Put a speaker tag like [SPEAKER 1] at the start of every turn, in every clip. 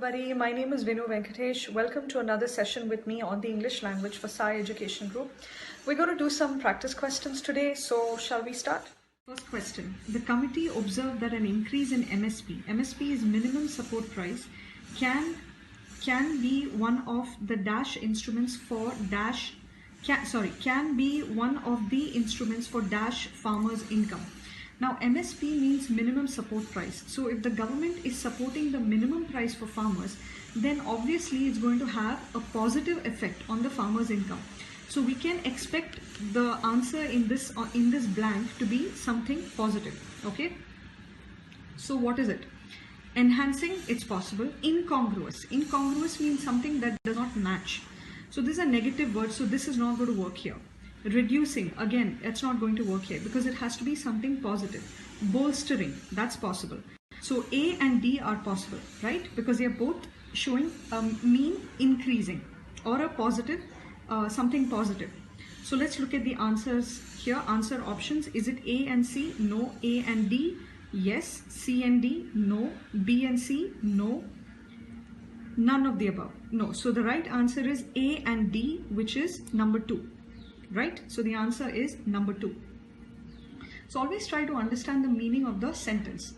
[SPEAKER 1] everybody, my name is Venu Venkatesh. Welcome to another session with me on the English language for Sai Education Group. We're going to do some practice questions today, so shall we start? First question. The committee observed that an increase in MSP is minimum support price, can be one of the dash instruments for can be one of the instruments for dash farmers' income. Now MSP means minimum support price. So if the government is supporting the minimum price for farmers, then obviously it's going to have a positive effect on the farmers' income. So we can expect the answer in this blank to be something positive. Okay. So what is it? Enhancing, it's possible. Incongruous. Incongruous means something that does not match. So this is a negative word, so this is not going to work here. Reducing, again, it's not going to work here because it has to be something positive. Bolstering, that's possible. So A and D are possible, right? Because they are both showing mean increasing or a positive, something positive. So let's look at the answers here. Answer options. Is it A and C? No. A and D? Yes. C and D? No. B and C? No. None of the above. No. So the right answer is A and D, which is number 2. Right? So the answer is number 2. So always try to understand the meaning of the sentence.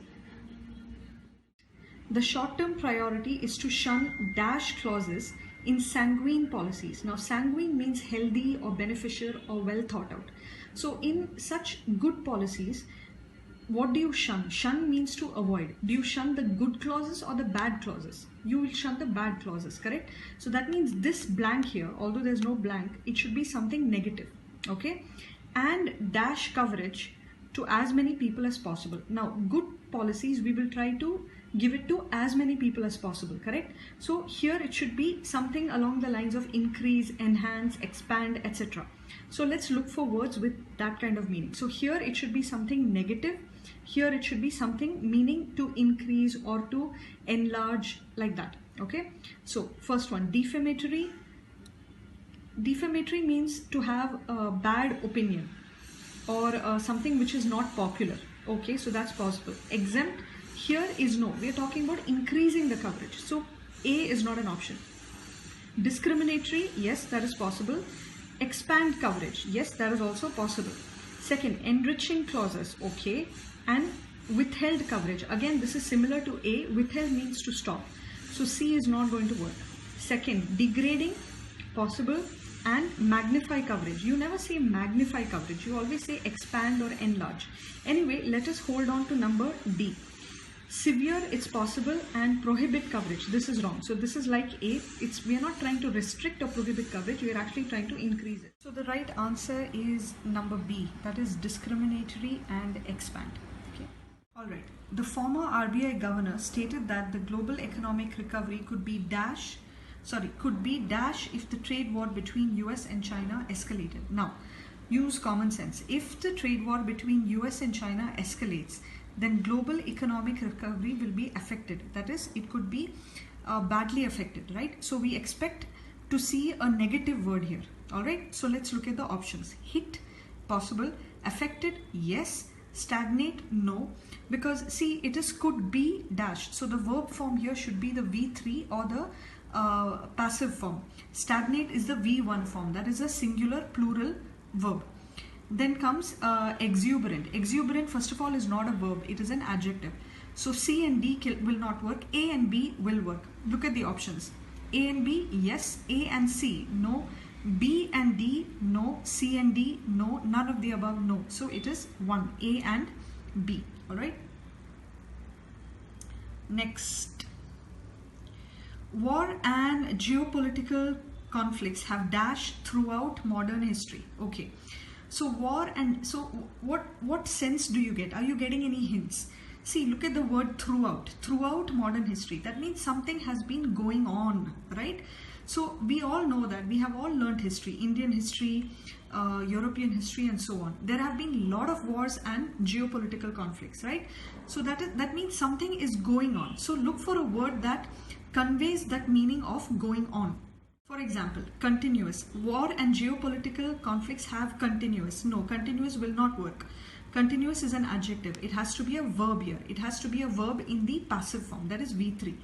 [SPEAKER 1] The short-term priority is to shun dash clauses in sanguine policies. Now sanguine means healthy or beneficial or well thought out. So in such good policies, what do you shun? Shun means to avoid. Do you shun the good clauses or the bad clauses? You will shun the bad clauses, correct? So that means this blank here, although there's no blank, it should be something negative, okay? And dash coverage to as many people as possible. Now, good policies, we will try to give it to as many people as possible, correct? So here it should be something along the lines of increase, enhance, expand, etc. So let's look for words with that kind of meaning. So here it should be something negative. Here it should be something meaning to increase or to enlarge, like that. Okay. So first one, defamatory. Defamatory means to have a bad opinion or something which is not popular. Okay. So that's possible. Exempt. Here is no. We are talking about increasing the coverage. So A is not an option. Discriminatory. Yes, that is possible. Expand coverage. Yes, that is also possible. Second, enriching clauses. Okay. And withheld coverage. Again, this is similar to A. Withheld means to stop. So C is not going to work. Second, degrading, possible. And magnify coverage. You never say magnify coverage. You always say expand or enlarge. Anyway, let us hold on to number D. Severe, it's possible, and prohibit coverage. This is wrong. So this is like A. We are not trying to restrict or prohibit coverage. We are actually trying to increase it. So the right answer is number B. That is discriminatory and expand. Alright, the former RBI governor stated that the global economic recovery could be dash if the trade war between US and China escalated. Now, use common sense. If the trade war between US and China escalates, then global economic recovery will be affected. That is, it could be badly affected, right? So we expect to see a negative word here. Alright, so let's look at the options. Hit, possible. Affected, yes. Stagnate, no, because see, it is could be dash. So the verb form here should be the V3 or the passive form. Stagnate is the V1 form. That is a singular plural verb. Then comes exuberant. Exuberant, first of all, is not a verb. It is an adjective. So C and D will not work. A and B will work. Look at the options. A and B, yes. A and C, no. B and D, no. C and D, no. None of the above, no. So it is 1, A and B. Alright. Next. War and geopolitical conflicts have dashed throughout modern history. Okay. So war and so what sense do you get? Are you getting any hints? See, look at the word throughout modern history. That means something has been going on, right? So we all know that, we have all learned history, Indian history, European history, and so on. There have been a lot of wars and geopolitical conflicts, right? So that means something is going on. So look for a word that conveys that meaning of going on. For example, continuous. War and geopolitical conflicts have continuous. No, continuous will not work. Continuous is an adjective. It has to be a verb here. It has to be a verb in the passive form. That is V3.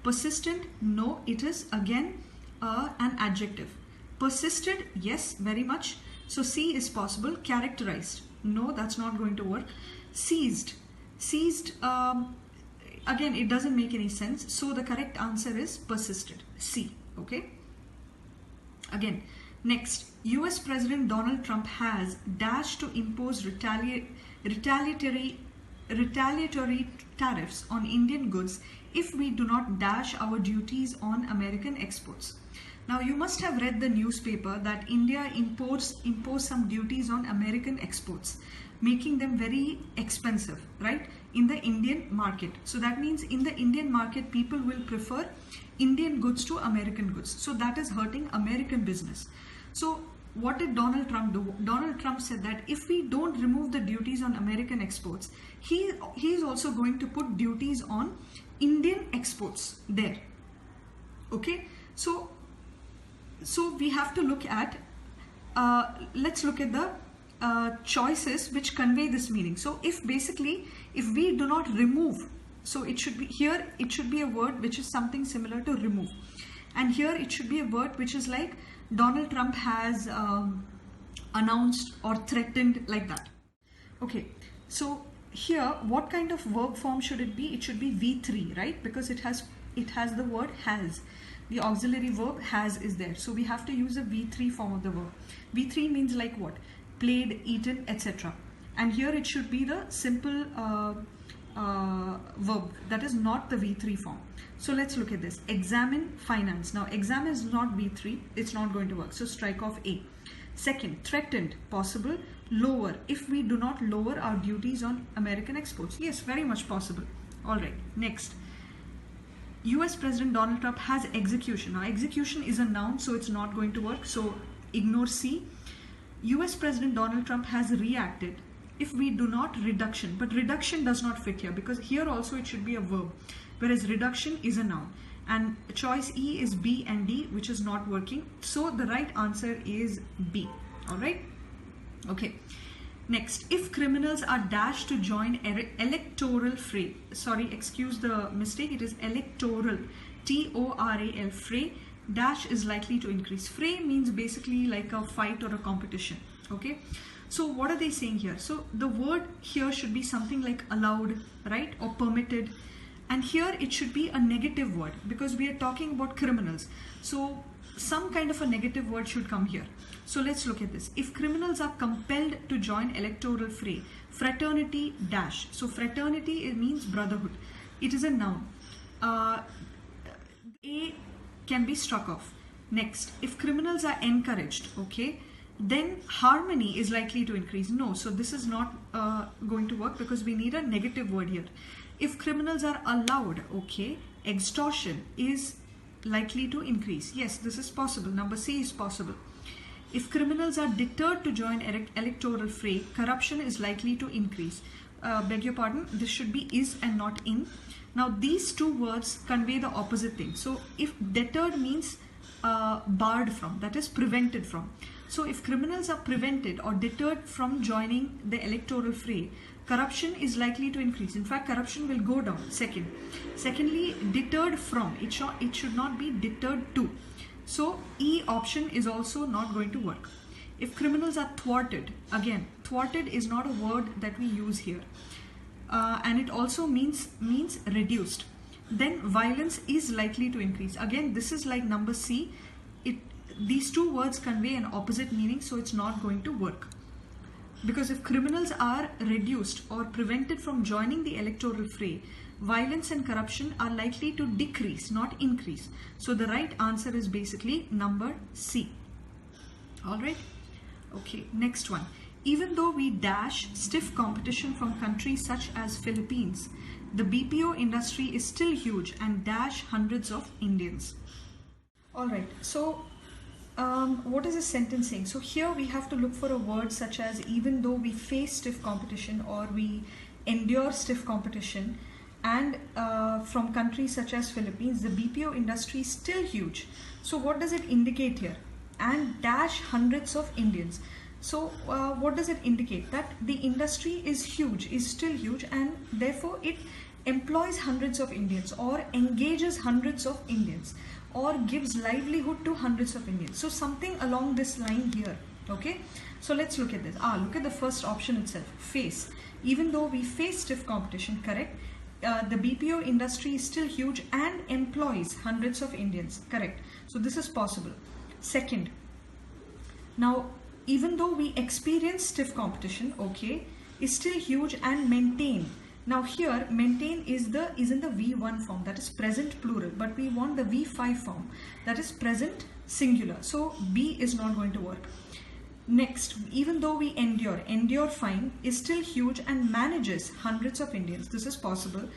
[SPEAKER 1] Persistent, no, it is again an adjective. Persisted, yes, very much. So C is possible. Characterized, no, that's not going to work. Seized, again, it doesn't make any sense. So the correct answer is persisted, C. Okay. Again, next, US President Donald Trump has dash to impose retaliatory tariffs on Indian goods if we do not dash our duties on American exports. Now you must have read the newspaper that India imposed some duties on American exports, making them very expensive, right, in the Indian market. So that means in the Indian market, people will prefer Indian goods to American goods. So that is hurting American business. So what did Donald Trump do? Donald Trump said that if we don't remove the duties on American exports, he is also going to put duties on Indian exports there. Okay, so we have to look at, let's look at the choices which convey this meaning. So if we do not remove, so it should be here, it should be a word which is something similar to remove, and here it should be a word which is like Donald Trump has announced or threatened, like that. Okay, so here what kind of verb form should it be? It should be V3, right, because it has the word has. The auxiliary verb has is there, so we have to use a V3 form of the verb. V3 means like what? Played, eaten, etc. And here it should be the simple verb, that is not the V3 form. So let's look at this. Examine, finance. Now examine is not V3, it's not going to work, so strike off A. Second, threatened, possible. Lower, if we do not lower our duties on American exports. Yes, very much possible. Alright, next. US President Donald Trump has execution. Now execution is a noun, so it's not going to work, so ignore C. US President Donald Trump has reacted. If we do not, reduction, but reduction does not fit here because here also it should be a verb, whereas reduction is a noun, and choice E is B and D, which is not working, so the right answer is B. All right, okay. Next, if criminals are dashed to join electoral fray, sorry, excuse the mistake, it is electoral, TORAL, fray, dash is likely to increase. Fray means basically like a fight or a competition. Okay, so what are they saying here? So the word here should be something like allowed, right, or permitted, and here it should be a negative word because we are talking about criminals, so some kind of a negative word should come here. So let's look at this. If criminals are compelled to join electoral fray, fraternity dash, so fraternity, it means brotherhood, it is a noun. A can be struck off. Next, if criminals are encouraged, okay, then harmony is likely to increase. No, so this is not going to work because we need a negative word here. If criminals are allowed, okay, extortion is likely to increase. Yes, this is possible. Number C is possible. If criminals are deterred to join electoral fray, corruption is likely to increase. Beg your pardon, this should be is and not in. Now these two words convey the opposite thing. So if deterred means barred from, that is prevented from. So if criminals are prevented or deterred from joining the electoral fray, corruption is likely to increase. In fact, corruption will go down. Secondly, deterred from, it should not be deterred to. So E option is also not going to work. If criminals are thwarted, again, thwarted is not a word that we use here, and it also means reduced. Then violence is likely to increase. Again, this is like number C. These two words convey an opposite meaning, so it's not going to work. Because if criminals are reduced or prevented from joining the electoral fray, violence and corruption are likely to decrease, not increase. So the right answer is basically number C. All right. Okay, next one. Even though we dash stiff competition from countries such as Philippines, the BPO industry is still huge and dash hundreds of Indians. All right. So what is this sentence saying? So here we have to look for a word such as even though we face stiff competition or we endure stiff competition, and from countries such as Philippines, the BPO industry is still huge. So what does it indicate here? And dash hundreds of Indians. So what does it indicate? That the industry is huge, is still huge, and therefore it employs hundreds of Indians, or engages hundreds of Indians, or gives livelihood to hundreds of Indians. So something along this line here. Okay, so let's look at this. Look at the first option itself, face. Even though we face stiff competition, correct, the BPO industry is still huge and employs hundreds of Indians, correct. So this is possible. Second, now even though we experience stiff competition, okay, is still huge and maintain. Now here maintain is in the V1 form, that is present plural, but we want the V5 form, that is present singular. So B is not going to work. Next, even though we endure fine, is still huge and manages hundreds of Indians. This is possible.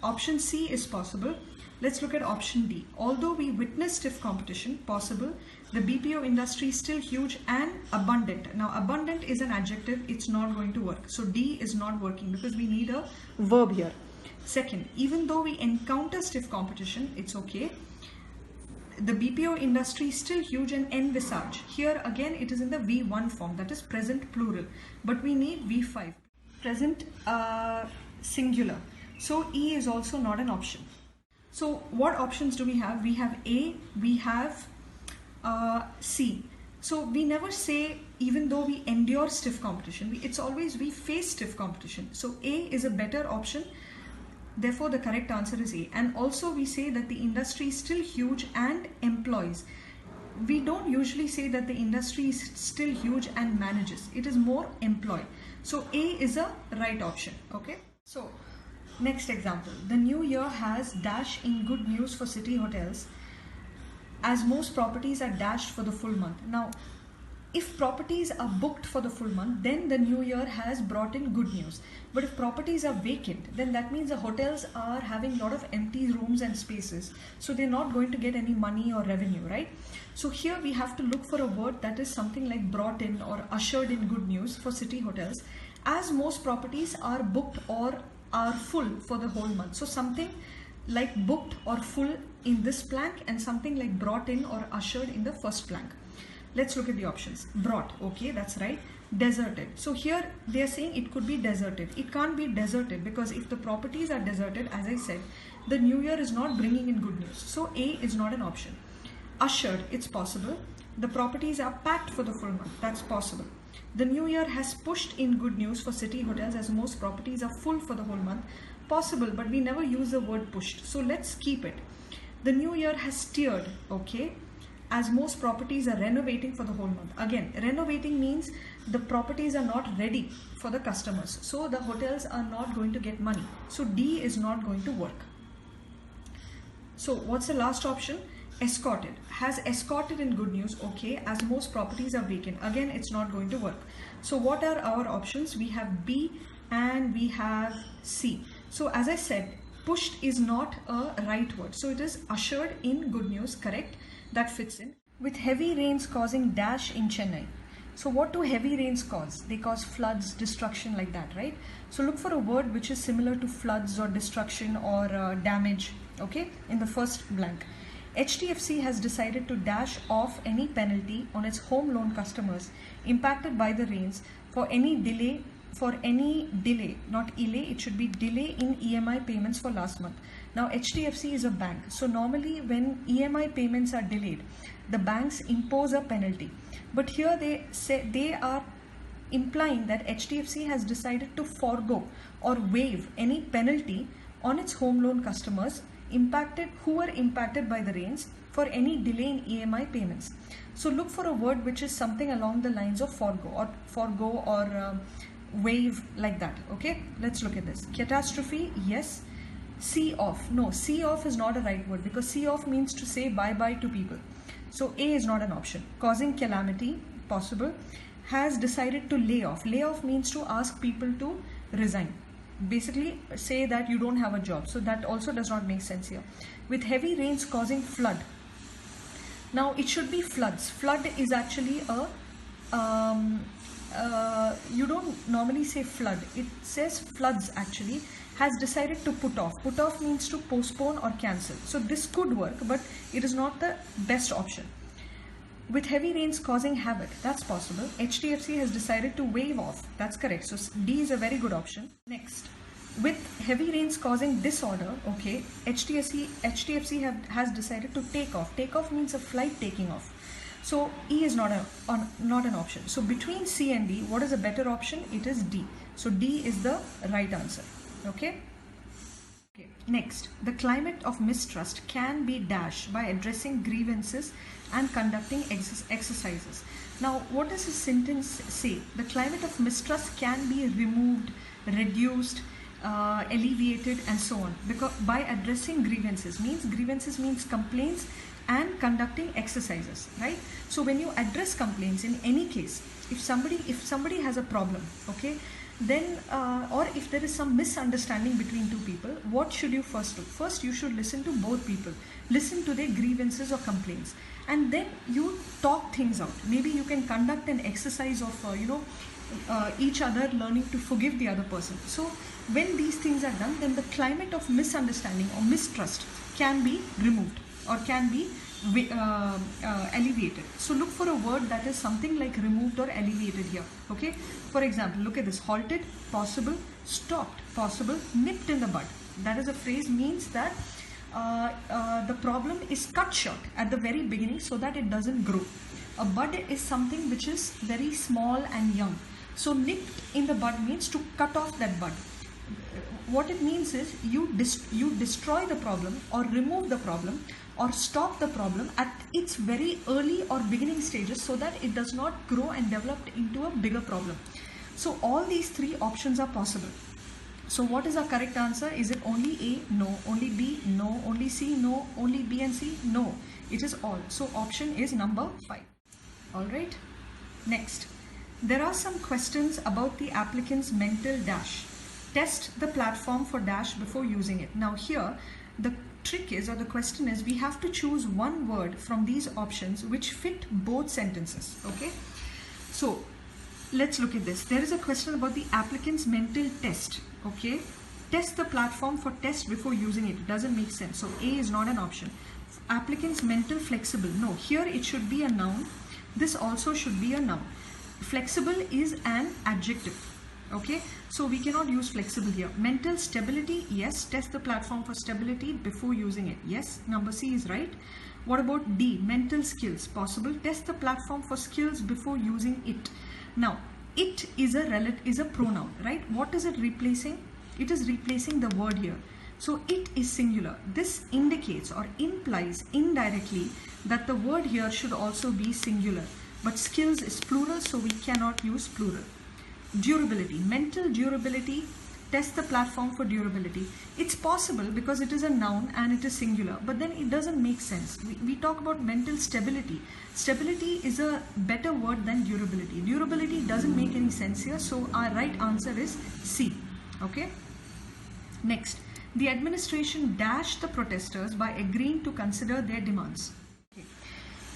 [SPEAKER 1] Option C is possible. Let's look at option D. Although we witness stiff competition, possible. The BPO industry is still huge and abundant. Now abundant is an adjective, it's not going to work. So D is not working because we need a verb here. Second, even though we encounter stiff competition, it's okay. The BPO industry is still huge and envisage. Here again it is in the V1 form, that is present plural, but we need V5, present singular. So E is also not an option. So what options do we have? We have A, we have C. So we never say even though we endure stiff competition, it's always we face stiff competition. So A is a better option. Therefore, the correct answer is A. And also we say that the industry is still huge and employs. We don't usually say that the industry is still huge and manages. It is more employ. So A is a right option. Okay. So next example. The new year has dash in good news for city hotels, as most properties are dashed for the full month. Now, if properties are booked for the full month, then the new year has brought in good news. But if properties are vacant, then that means the hotels are having a lot of empty rooms and spaces. So they're not going to get any money or revenue, right? So here we have to look for a word that is something like brought in or ushered in good news for city hotels, as most properties are booked or are full for the whole month. So something like booked or full in this blank and something like brought in or ushered in the first blank. Let's look at the options. Brought, okay, that's right. Deserted. So here they are saying it could be deserted. It can't be deserted because if the properties are deserted, as I said, the new year is not bringing in good news. So A is not an option. Ushered, it's possible. The properties are packed for the full month. That's possible. The new year has pushed in good news for city hotels, as most properties are full for the whole month. Possible, but we never use the word pushed. So let's keep it. The new year has steered, okay, as most properties are renovating for the whole month. Again, renovating means the properties are not ready for the customers. So the hotels are not going to get money. So D is not going to work. So what's the last option? Escorted. Has escorted in good news, okay, as most properties are vacant. Again, it's not going to work. So what are our options? We have B and we have C. So as I said, pushed is not a right word. So it is ushered in good news, correct? That fits in. With heavy rains causing dash in Chennai. So what do heavy rains cause? They cause floods, destruction, like that, right? So look for a word which is similar to floods or destruction or damage, okay, in the first blank. HDFC has decided to dash off any penalty on its home loan customers impacted by the rains for any delay, not delay, it should be delay in EMI payments for last month. Now HDFC is a bank, so normally when EMI payments are delayed, the banks impose a penalty. But here they say they are implying that HDFC has decided to forego or waive any penalty on its home loan customers who were impacted by the rains for any delay in EMI payments. So look for a word which is something along the lines of forego or wave, like that. Okay, let's look at this. Catastrophe, yes. See off, no, see off is not a right word because see off means to say bye bye to people. So A is not an option. Causing calamity, possible. Has decided to lay off. Lay off means to ask people to resign. Basically say that you don't have a job. So that also does not make sense here. With heavy rains causing flood. Now it should be floods. Flood is actually a you don't normally say flood. It says floods actually. Has decided to put off. Put off means to postpone or cancel. So this could work, but it is not the best option. With heavy rains causing havoc, that's possible. HDFC has decided to waive off. That's correct. So D is a very good option. Next, with heavy rains causing disorder, okay, HDFC has decided to take off. Take off means a flight taking off. So E is not an option. So between C and D, what is a better option? It is D. So D is the right answer. Okay. Okay. Next, the climate of mistrust can be dashed by addressing grievances and conducting exercises. Now, what does this sentence say? The climate of mistrust can be removed, reduced, alleviated, and so on. Because by addressing grievances means complaints and conducting exercises, right? So when you address complaints, in any case, if somebody has a problem, okay, then or if there is some misunderstanding between two people, what should you first do? First, you should listen to both people, listen to their grievances or complaints, and then you talk things out. Maybe you can conduct an exercise of each other learning to forgive the other person. So when these things are done, then the climate of misunderstanding or mistrust can be removed or can be alleviated. So look for a word that is something like removed or alleviated here. Okay, for example, look at this: halted, possible; stopped, possible; nipped in the bud. That is a phrase, means that the problem is cut short at the very beginning so that it doesn't grow. A bud is something which is very small and young. So nipped in the bud means to cut off that bud. What it means is you destroy the problem or remove the problem or stop the problem at its very early or beginning stages so that it does not grow and develop into a bigger problem. So all these three options are possible. So what is our correct answer? Is it only A? No. Only B? No. Only C? No. Only B and C? No. It is all. So option is number 5. Alright. Next. There are some questions about the applicant's mental dash. Test the platform for dash before using it. Now here, the trick is, or the question is, we have to choose one word from these options which fit both sentences. Okay. So let's look at this. There is a question about the applicant's mental test. Okay. Test the platform for test before using it. It doesn't make sense. So A is not an option. Applicant's mental flexible. No, here it should be a noun. This also should be a noun. Flexible is an adjective. Okay, so we cannot use flexible here. Mental stability, yes. Test the platform for stability before using it. Yes, number C is right. What about D? Mental skills, possible. Test the platform for skills before using it. Now, it is a pronoun, right? What is it replacing? It is replacing the word here. So it is singular. This indicates or implies indirectly that the word here should also be singular. But skills is plural, so we cannot use plural. Durability, mental durability. Test the platform for durability. It's possible because it is a noun and it is singular, but then it doesn't make sense. We talk about mental stability. Stability is a better word than durability. Durability doesn't make any sense here, so our right answer is C. Okay. Next, the administration dashed the protesters by agreeing to consider their demands.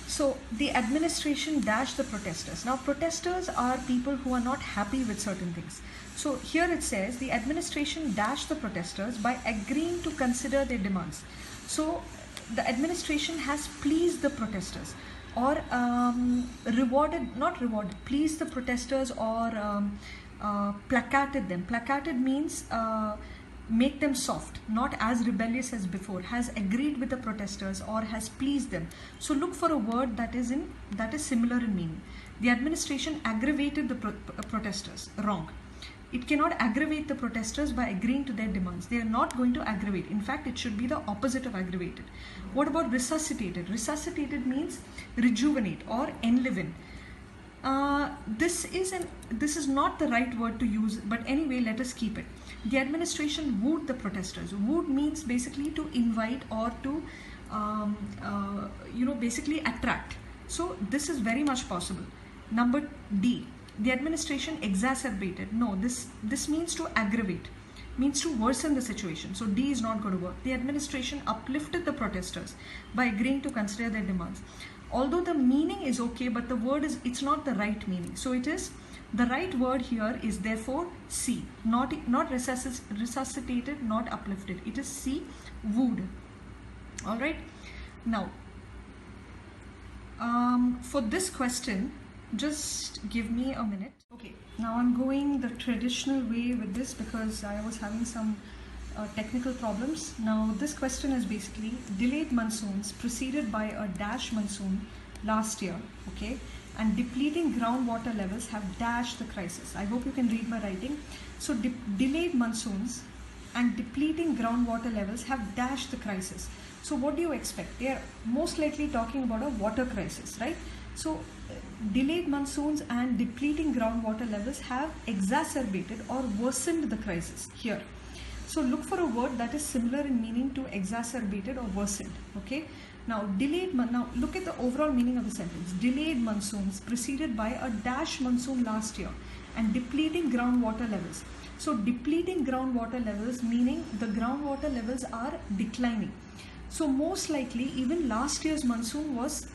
[SPEAKER 1] So the administration dashed the protesters. Now protesters are people who are not happy with certain things. So here it says the administration dashed the protesters by agreeing to consider their demands. So the administration has pleased the protesters or pleased the protesters or placated them. Placated means make them soft, not as rebellious as before, has agreed with the protesters or has pleased them. So look for a word that is similar in meaning. The administration aggravated the protesters. Wrong. It cannot aggravate the protesters by agreeing to their demands. They are not going to aggravate. In fact, it should be the opposite of aggravated. What about resuscitated? Resuscitated means rejuvenate or enliven. This is not the right word to use, but anyway, let us keep it. The administration wooed the protesters. Wooed means basically to invite or to basically attract. So this is very much possible. Number D, the administration exacerbated. No, this means to aggravate, means to worsen the situation. So D is not going to work. The administration uplifted the protesters by agreeing to consider their demands. Although the meaning is okay, but the word it's not the right meaning. So it is, the right word here is therefore C, not resuscitated, not uplifted. It is C, wooed. All right. Now, for this question, just give me a minute. Okay, now I'm going the traditional way with this because I was having some technical problems. Now this question is basically delayed monsoons preceded by a dash monsoon last year, okay, and depleting groundwater levels have dashed the crisis. I hope you can read my writing. So delayed monsoons and depleting groundwater levels have dashed the crisis. So what do you expect? They are most likely talking about a water crisis, right? So delayed monsoons and depleting groundwater levels have exacerbated or worsened the crisis here. So look for a word that is similar in meaning to exacerbated or worsened, okay? Now now look at the overall meaning of the sentence. Delayed monsoons preceded by a dash monsoon last year and depleting groundwater levels. So depleting groundwater levels meaning the groundwater levels are declining. So most likely even last year's monsoon was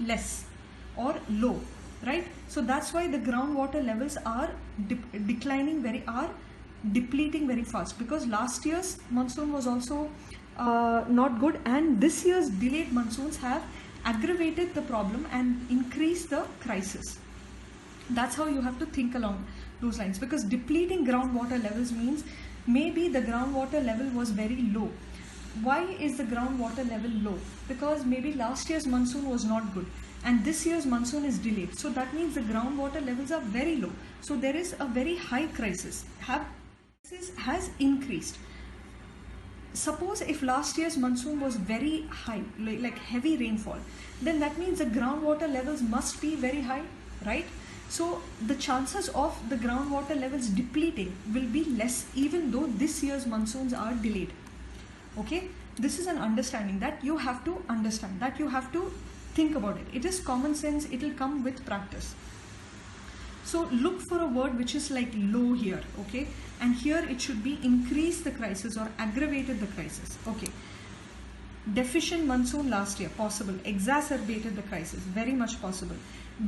[SPEAKER 1] less or low, right? So that's why the groundwater levels are depleting very fast, because last year's monsoon was also not good, and this year's delayed monsoons have aggravated the problem and increased the crisis. That's how you have to think along those lines, because depleting groundwater levels means maybe the groundwater level was very low. Why is the groundwater level low? Because maybe last year's monsoon was not good and this year's monsoon is delayed. So that means the groundwater levels are very low. So there is a very high crisis. Has increased. Suppose if last year's monsoon was very high, like heavy rainfall, then that means the groundwater levels must be very high, right? So the chances of the groundwater levels depleting will be less even though this year's monsoons are delayed. Okay, this is an understanding that you have to understand, that you have to think about it. It is common sense, it will come with practice. So look for a word which is like low here, okay, and here it should be increase the crisis or aggravated the crisis. Okay, deficient monsoon last year, possible. Exacerbated the crisis, very much possible.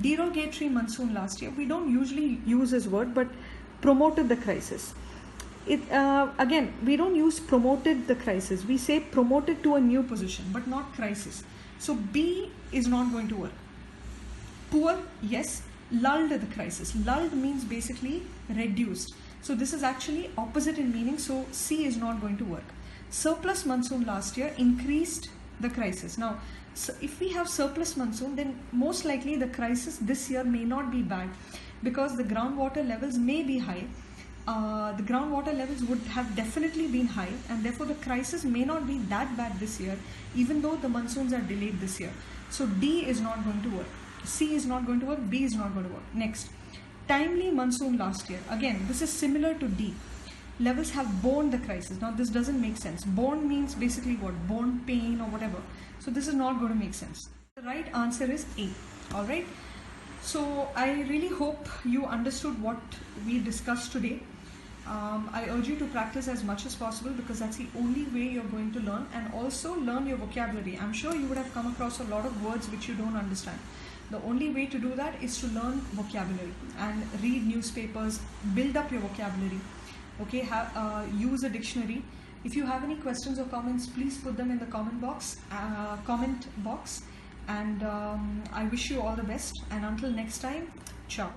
[SPEAKER 1] Derogatory monsoon last year, we don't usually use this word, but promoted the crisis. Again, we don't use promoted the crisis, we say promoted to a new position, but not crisis. So B is not going to work. Poor, yes. Lulled the crisis. Lulled means basically reduced. So this is actually opposite in meaning, so C is not going to work. Surplus monsoon last year increased the crisis. Now, so if we have surplus monsoon, then most likely the crisis this year may not be bad because the groundwater levels may be high. The groundwater levels would have definitely been high, and therefore the crisis may not be that bad this year, even though the monsoons are delayed this year. So D is not going to work. C is not going to work, B is not going to work. Next, timely monsoon last year. Again, this is similar to D. Levels have borne the crisis. Now this doesn't make sense. Borne means basically what? Borne pain or whatever. So this is not going to make sense. The right answer is A. Alright. So I really hope you understood what we discussed today. I urge you to practice as much as possible because that's the only way you're going to learn, and also learn your vocabulary. I'm sure you would have come across a lot of words which you don't understand. The only way to do that is to learn vocabulary and read newspapers, build up your vocabulary. Okay, use a dictionary. If you have any questions or comments, please put them in the comment box. And I wish you all the best. And until next time, ciao.